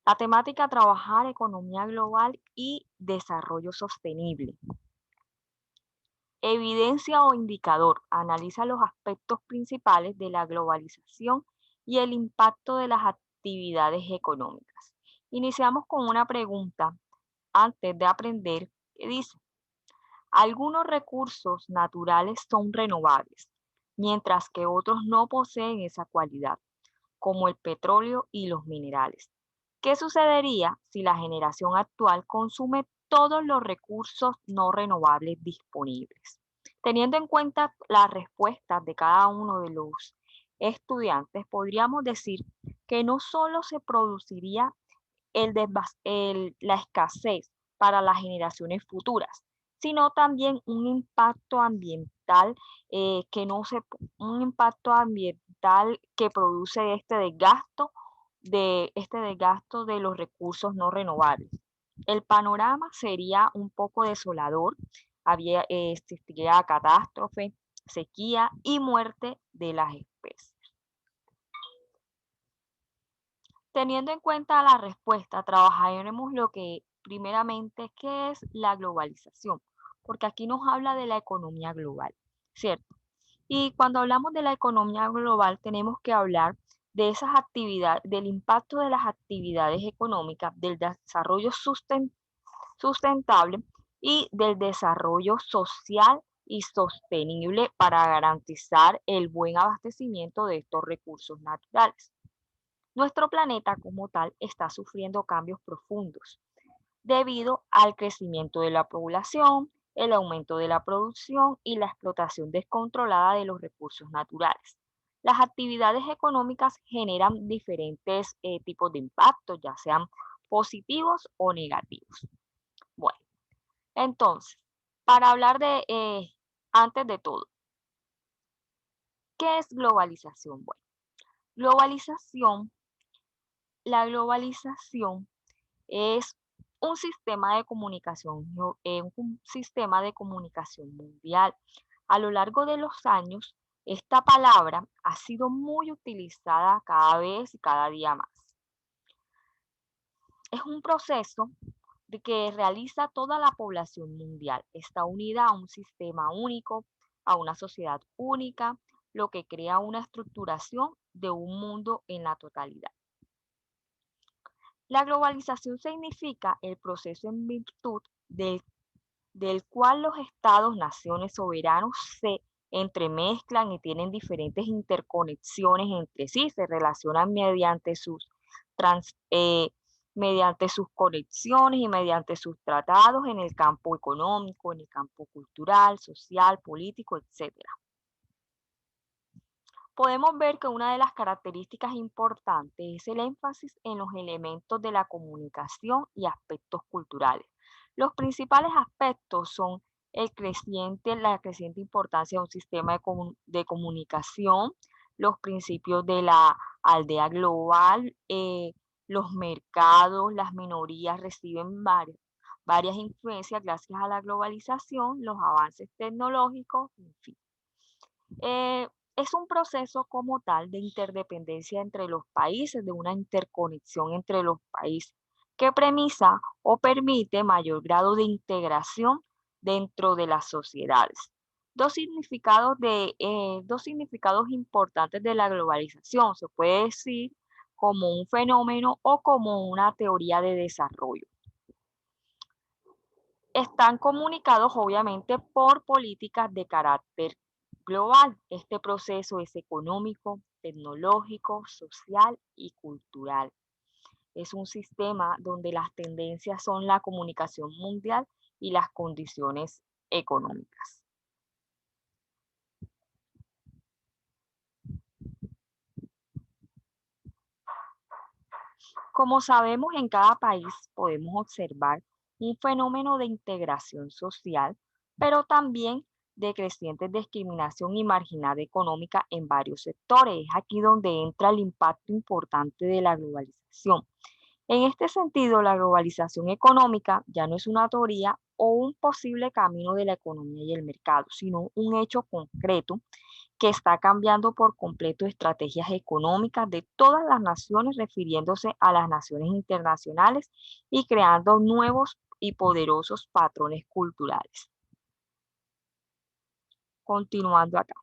La temática a trabajar economía global y desarrollo sostenible. Evidencia o indicador. Analiza los aspectos principales de la globalización y el impacto de las actividades económicas. Iniciamos con una pregunta antes de aprender que dice, algunos recursos naturales son renovables, mientras que otros no poseen esa cualidad, como el petróleo y los minerales. ¿Qué sucedería si la generación actual consume todos los recursos no renovables disponibles? Teniendo en cuenta las respuestas de cada uno de los estudiantes, podríamos decir que no solo se produciría la escasez para las generaciones futuras, sino también un impacto ambiental un impacto ambiental que produce este desgasto de los recursos no renovables. El panorama sería un poco desolador, existiría catástrofe, sequía y muerte de las especies. Teniendo en cuenta la respuesta, trabajaremos lo que primeramente, ¿qué es la globalización? Porque aquí nos habla de la economía global, ¿cierto? Y cuando hablamos de la economía global, tenemos que hablar de esas actividades, del impacto de las actividades económicas, del desarrollo sustentable y del desarrollo social y sostenible para garantizar el buen abastecimiento de estos recursos naturales. Nuestro planeta como tal está sufriendo cambios profundos debido al crecimiento de la población, el aumento de la producción y la explotación descontrolada de los recursos naturales. Las actividades económicas generan diferentes tipos de impactos, ya sean positivos o negativos. Bueno, entonces, para hablar antes de todo, ¿qué es globalización? Bueno, globalización, la globalización es un sistema de comunicación mundial. A lo largo de los años, esta palabra ha sido muy utilizada cada vez y cada día más. Es un proceso de que realiza toda la población mundial. Está unida a un sistema único, a una sociedad única, lo que crea una estructuración de un mundo en la totalidad. La globalización significa el proceso en virtud del cual los estados, naciones soberanos se entremezclan y tienen diferentes interconexiones entre sí, se relacionan trans- eh, mediante sus conexiones y mediante sus tratados en el campo económico, en el campo cultural, social, político, etcétera. Podemos ver que una de las características importantes es el énfasis en los elementos de la comunicación y aspectos culturales. Los principales aspectos son la creciente importancia de un sistema de comunicación, los principios de la aldea global, los mercados, las minorías reciben varias influencias gracias a la globalización, los avances tecnológicos, en fin. Es un proceso como tal de interdependencia entre los países, de una interconexión entre los países, que premisa o permite mayor grado de integración dentro de las sociedades. Dos significados importantes de la globalización, se puede decir como un fenómeno o como una teoría de desarrollo. Están comunicados obviamente por políticas de carácter global. Este proceso es económico, tecnológico, social y cultural. Es un sistema donde las tendencias son la comunicación mundial y las condiciones económicas. Como sabemos, en cada país podemos observar un fenómeno de integración social, pero también de creciente discriminación y marginalidad económica en varios sectores. Es aquí donde entra el impacto importante de la globalización. En este sentido, la globalización económica ya no es una teoría o un posible camino de la economía y el mercado, sino un hecho concreto que está cambiando por completo estrategias económicas de todas las naciones, refiriéndose a las naciones internacionales y creando nuevos y poderosos patrones culturales. Continuando acá.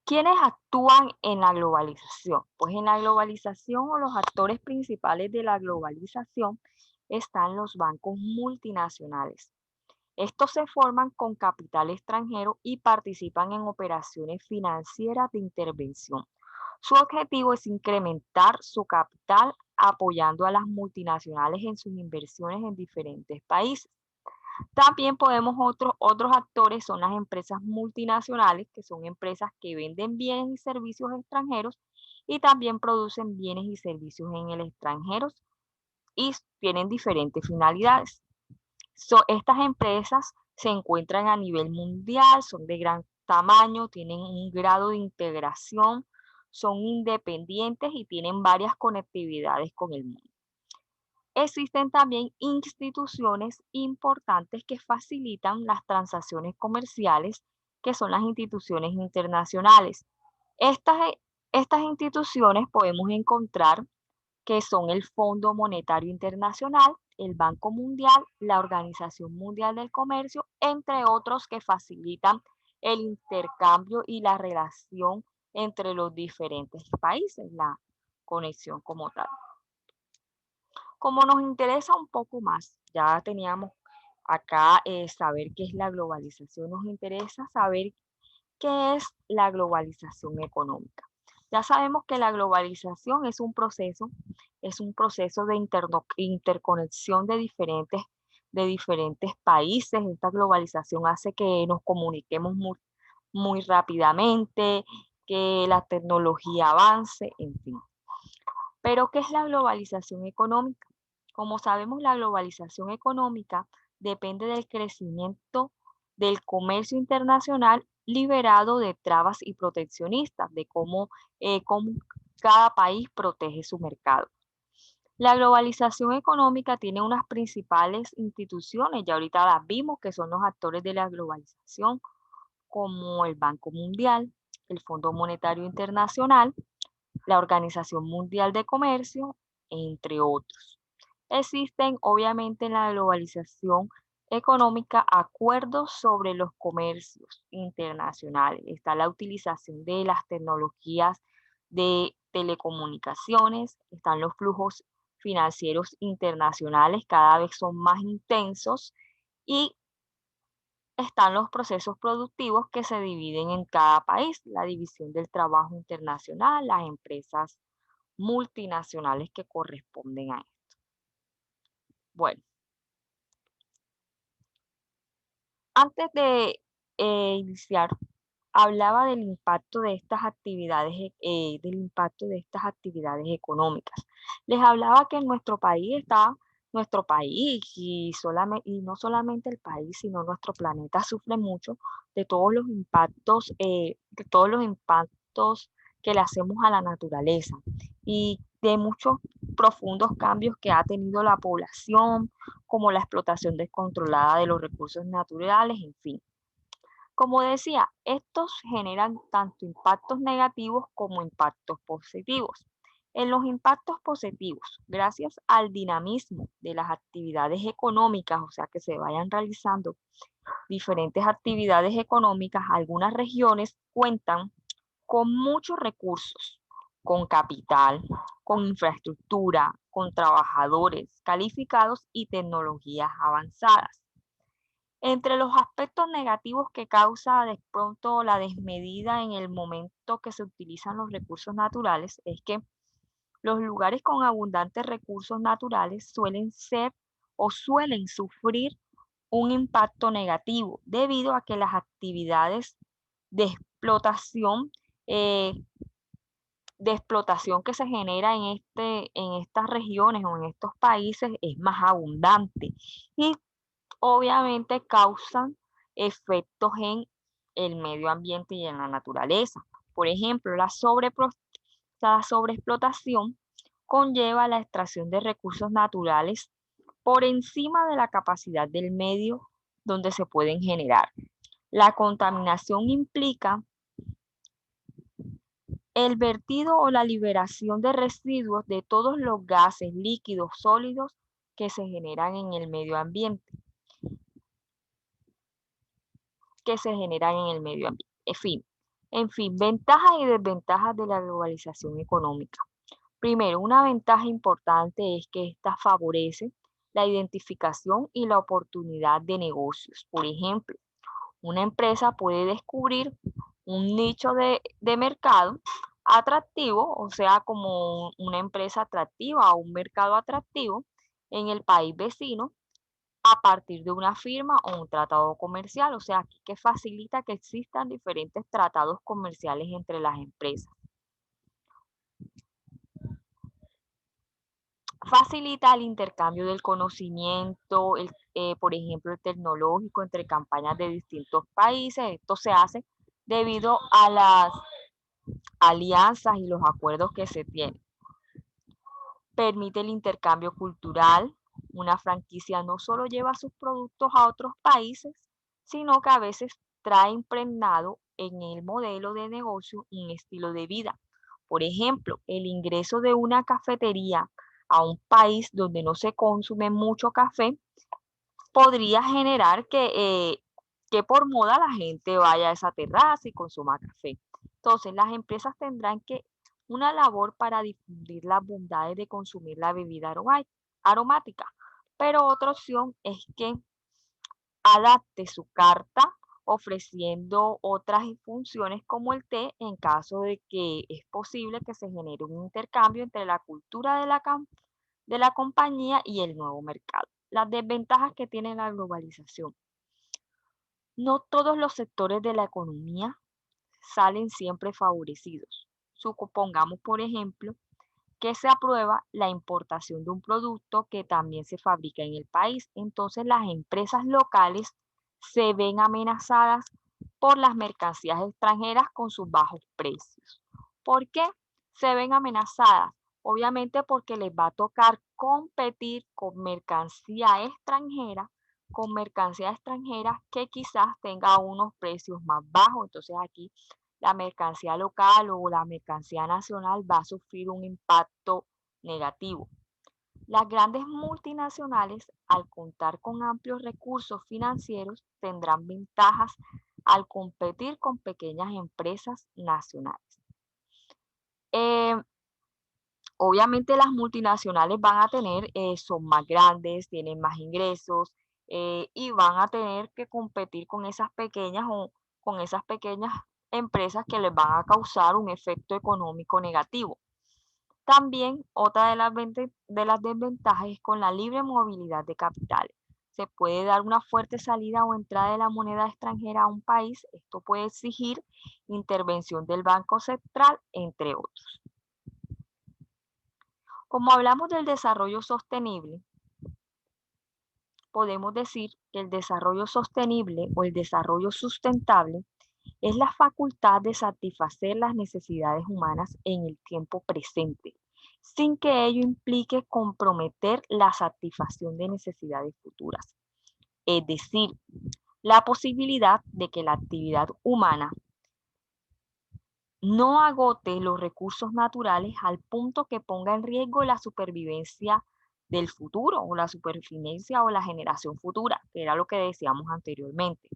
¿Quiénes actúan en la globalización? Pues en la globalización o los actores principales de la globalización están los bancos multinacionales. Estos se forman con capital extranjero y participan en operaciones financieras de intervención. Su objetivo es incrementar su capital apoyando a las multinacionales en sus inversiones en diferentes países. También otros actores son las empresas multinacionales, que son empresas que venden bienes y servicios extranjeros y también producen bienes y servicios en el extranjero y tienen diferentes finalidades. Estas empresas se encuentran a nivel mundial, son de gran tamaño, tienen un grado de integración, son independientes y tienen varias conectividades con el mundo. Existen también instituciones importantes que facilitan las transacciones comerciales, que son las instituciones internacionales. Estas instituciones podemos encontrar que son el Fondo Monetario Internacional, el Banco Mundial, la Organización Mundial del Comercio, entre otros que facilitan el intercambio y la relación entre los diferentes países, la conexión como tal. Como nos interesa un poco más, ya teníamos acá saber qué es la globalización, nos interesa saber qué es la globalización económica. Ya sabemos que la globalización es un proceso de interconexión de diferentes países. Esta globalización hace que nos comuniquemos muy rápidamente, que la tecnología avance, en fin. Pero, ¿qué es la globalización económica? Como sabemos, la globalización económica depende del crecimiento del comercio internacional liberado de trabas y proteccionistas, de cómo cada país protege su mercado. La globalización económica tiene unas principales instituciones, ya ahorita las vimos, que son los actores de la globalización, como el Banco Mundial, el Fondo Monetario Internacional, la Organización Mundial de Comercio, entre otros. Existen, obviamente, en la globalización económica acuerdos sobre los comercios internacionales. Está la utilización de las tecnologías de telecomunicaciones, están los flujos financieros internacionales, cada vez son más intensos, y están los procesos productivos que se dividen en cada país, la división del trabajo internacional, las empresas multinacionales que corresponden a esto. Bueno, antes de iniciar, hablaba del impacto de estas actividades económicas. Les hablaba que en nuestro país y no solamente el país, sino nuestro planeta sufre mucho de todos los impactos que le hacemos a la naturaleza y de muchos profundos cambios que ha tenido la población, como la explotación descontrolada de los recursos naturales, en fin. Como decía, estos generan tanto impactos negativos como impactos positivos. En los impactos positivos, gracias al dinamismo de las actividades económicas, o sea, que se vayan realizando diferentes actividades económicas, algunas regiones cuentan con muchos recursos, con capital, con infraestructura, con trabajadores calificados y tecnologías avanzadas. Entre los aspectos negativos que causa de pronto la desmedida en el momento que se utilizan los recursos naturales es que los lugares con abundantes recursos naturales suelen sufrir un impacto negativo debido a que las actividades de explotación, eh, que se genera en estas regiones o en estos países es más abundante y obviamente causan efectos en el medio ambiente y en la naturaleza. Por ejemplo, la sobreexplotación conlleva la extracción de recursos naturales por encima de la capacidad del medio donde se pueden generar. La contaminación implica el vertido o la liberación de residuos de todos los gases, líquidos, sólidos que se generan en el medio ambiente, En fin, ventajas y desventajas de la globalización económica. Primero, una ventaja importante es que esta favorece la identificación y la oportunidad de negocios. Por ejemplo, una empresa puede descubrir un nicho de mercado atractivo, o sea, como una empresa atractiva o un mercado atractivo en el país vecino a partir de una firma o un tratado comercial, o sea, aquí que facilita que existan diferentes tratados comerciales entre las empresas. Facilita el intercambio del conocimiento, por ejemplo, el tecnológico entre campañas de distintos países. Esto se hace debido a las alianzas y los acuerdos que se tienen. Permite el intercambio cultural. Una franquicia no solo lleva sus productos a otros países, sino que a veces trae impregnado en el modelo de negocio un estilo de vida. Por ejemplo, el ingreso de una cafetería a un país donde no se consume mucho café podría generar que por moda la gente vaya a esa terraza y consuma café. Entonces, las empresas tendrán que una labor para difundir las bondades de consumir la bebida aromática, pero otra opción es que adapte su carta ofreciendo otras funciones como el té en caso de que es posible que se genere un intercambio entre la cultura de la compañía y el nuevo mercado. Las desventajas que tiene la globalización. No todos los sectores de la economía salen siempre favorecidos. Supongamos, por ejemplo, que se aprueba la importación de un producto que también se fabrica en el país. Entonces las empresas locales se ven amenazadas por las mercancías extranjeras con sus bajos precios. ¿Por qué se ven amenazadas? Obviamente porque les va a tocar competir con mercancía extranjera que quizás tenga unos precios más bajos. Entonces aquí la mercancía local o la mercancía nacional va a sufrir un impacto negativo. Las grandes multinacionales, al contar con amplios recursos financieros, tendrán ventajas al competir con pequeñas empresas nacionales. Eh, Obviamente las multinacionales van a tener, son más grandes, tienen más ingresos y van a tener que competir con esas pequeñas o con esas pequeñas empresas que les van a causar un efecto económico negativo. También otra de las desventajas es con la libre movilidad de capitales. Se puede dar una fuerte salida o entrada de la moneda extranjera a un país. Esto puede exigir intervención del Banco Central, entre otros. Como hablamos del desarrollo sostenible, podemos decir que el desarrollo sostenible o el desarrollo sustentable es la facultad de satisfacer las necesidades humanas en el tiempo presente, sin que ello implique comprometer la satisfacción de necesidades futuras. Es decir, la posibilidad de que la actividad humana no agote los recursos naturales al punto que ponga en riesgo la supervivencia del futuro o la supervivencia o la generación futura, que era lo que decíamos anteriormente.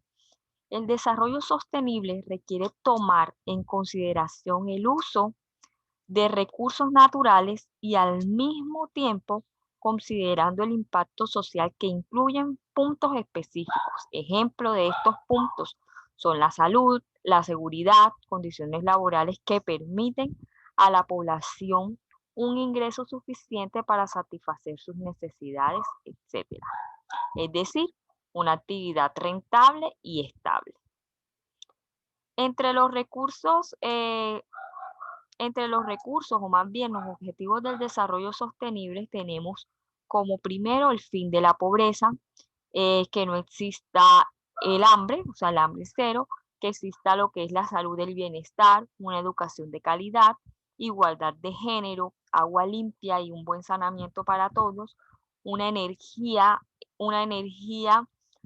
El desarrollo sostenible requiere tomar en consideración el uso de recursos naturales y al mismo tiempo considerando el impacto social que incluyen puntos específicos. Ejemplo de estos puntos son la salud, la seguridad, condiciones laborales que permiten a la población un ingreso suficiente para satisfacer sus necesidades, etc. Es decir, una actividad rentable y estable. Entre los recursos, o más bien los objetivos del desarrollo sostenible, tenemos como primero el fin de la pobreza, que no exista el hambre, o sea, el hambre cero, que exista lo que es la salud del bienestar, una educación de calidad, igualdad de género, agua limpia y un buen saneamiento para todos, una energía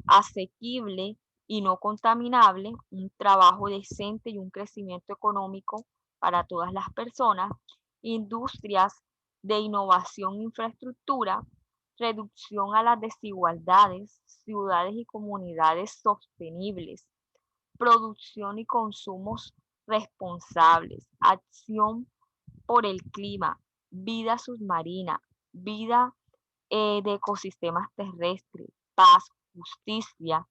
asequible y no contaminable, un trabajo decente y un crecimiento económico para todas las personas, industrias de innovación e infraestructura, reducción a las desigualdades, ciudades y comunidades sostenibles, producción y consumos responsables, acción por el clima, vida submarina, vida de ecosistemas terrestres, justicia,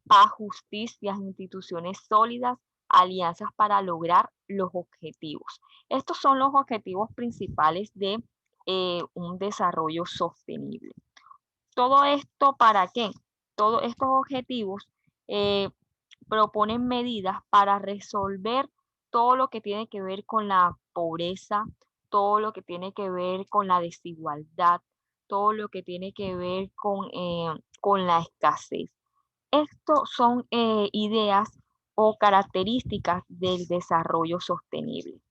paz, justicia, instituciones sólidas, alianzas para lograr los objetivos. Estos son los objetivos principales de un desarrollo sostenible. ¿Todo esto para qué? Todos estos objetivos eh, proponen medidas para resolver todo lo que tiene que ver con la pobreza, todo lo que tiene que ver con la desigualdad, todo lo que tiene que ver con la escasez. Estos son ideas o características del desarrollo sostenible.